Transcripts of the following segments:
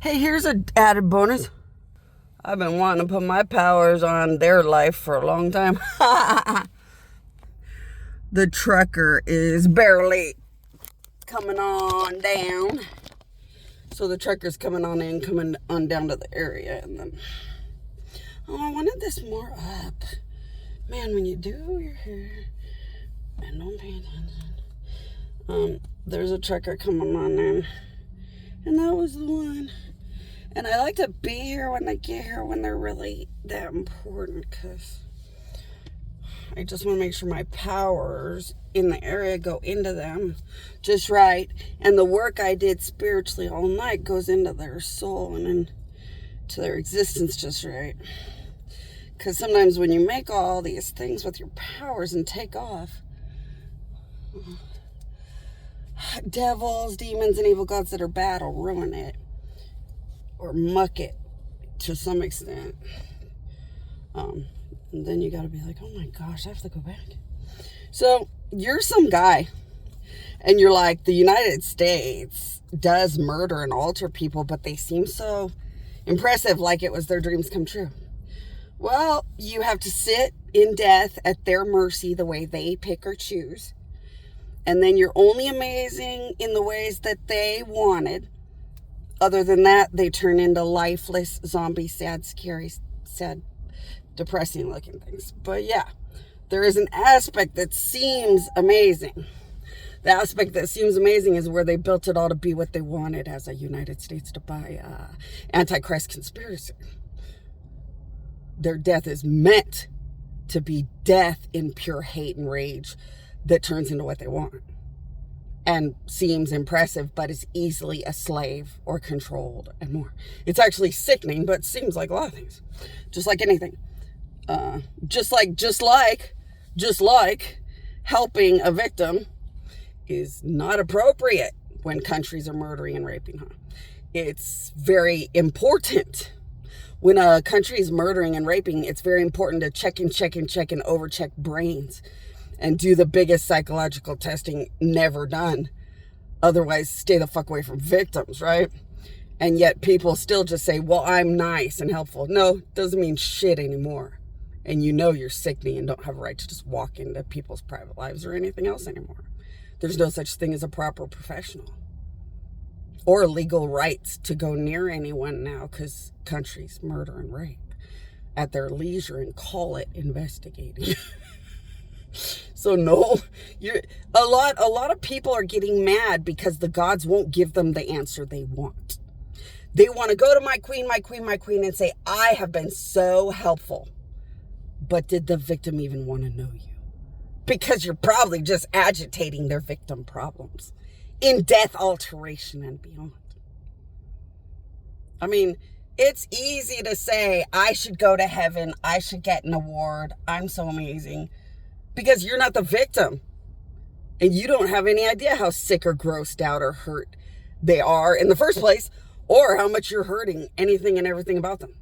Hey, here's an added bonus. I've been wanting to put my powers on their life for a long time. The trucker is barely coming on down. So the trucker's coming on in, coming on down to the area. And then, I wanted this more up. Man, when you do your hair and don't pay attention. There's a trucker coming on in. And that was the one. And I like to be here when they get here, when they're really that important, because I just want to make sure my powers in the area go into them just right. And the work I did spiritually all night goes into their soul and into their existence just right. Because sometimes when you make all these things with your powers and take off, devils, demons, and evil gods that are bad will ruin it. Or muck it to some extent. And then you gotta be like, oh my gosh, I have to go back. So you're some guy and you're like, the United States does murder and alter people, but they seem so impressive, like it was their dreams come true. Well, you have to sit in death at their mercy the way they pick or choose. And then you're only amazing in the ways that they wanted. Other than that, they turn into lifeless, zombie, sad, scary, sad, depressing looking things. But yeah, there is an aspect that seems amazing. The aspect that seems amazing is where they built it all to be what they wanted as a United States to buy Antichrist conspiracy. Their death is meant to be death in pure hate and rage that turns into what they want. And seems impressive, but is easily a slave or controlled and more. It's actually sickening, but seems like a lot of things. Just like anything. Just like helping a victim is not appropriate when countries are murdering and raping, huh? It's very important. When a country is murdering and raping, it's very important to check and overcheck brains. And do the biggest psychological testing never done. Otherwise, stay the fuck away from victims, right? And yet people still just say, well, I'm nice and helpful. No, doesn't mean shit anymore. And you know you're sickening and don't have a right to just walk into people's private lives or anything else anymore. There's no such thing as a proper professional. Or legal rights to go near anyone now because countries murder and rape at their leisure and call it investigating. So no, a lot of people are getting mad because the gods won't give them the answer they want. They want to go to my queen, and say, I have been so helpful. But did the victim even want to know you? Because you're probably just agitating their victim problems in death, alteration, and beyond. I mean, it's easy to say, I should go to heaven. I should get an award. I'm so amazing. Because you're not the victim. And you don't have any idea how sick or grossed out or hurt they are in the first place. Or how much you're hurting anything and everything about them.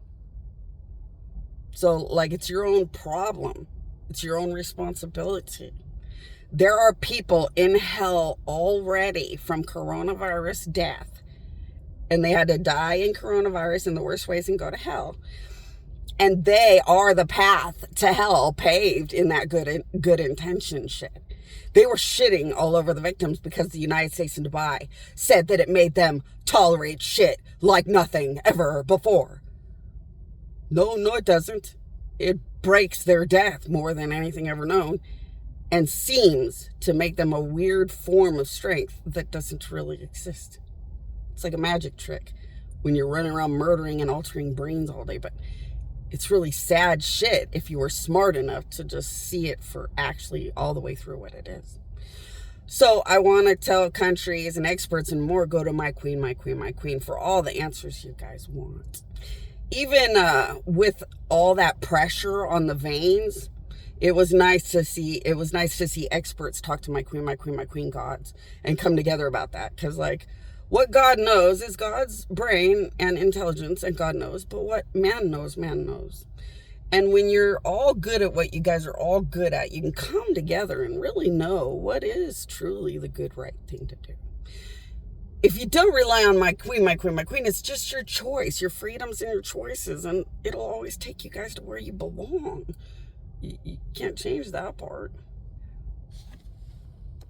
So, like, it's your own problem. It's your own responsibility. There are people in hell already from coronavirus death. And they had to die in coronavirus in the worst ways and go to hell. And they are the path to hell paved in that good intention shit. They were shitting all over the victims because the United States and Dubai said that it made them tolerate shit like nothing ever before. No, it doesn't. It breaks their death more than anything ever known and seems to make them a weird form of strength that doesn't really exist. It's like a magic trick when you're running around murdering and altering brains all day, but it's really sad shit if you were smart enough to just see it for actually all the way through what it is. So I want to tell countries and experts and more, go to my queen for all the answers you guys want. Even with all that pressure on the veins, it was nice to see experts talk to my queen gods and come together about that. Because like, what God knows is God's brain and intelligence, and God knows, but what man knows. And when you're all good at what you guys are all good at, you can come together and really know what is truly the good, right thing to do. if you don't rely on my queen, it's just your choice, your freedoms and your choices, and it'll always take you guys to where you belong. You can't change that part.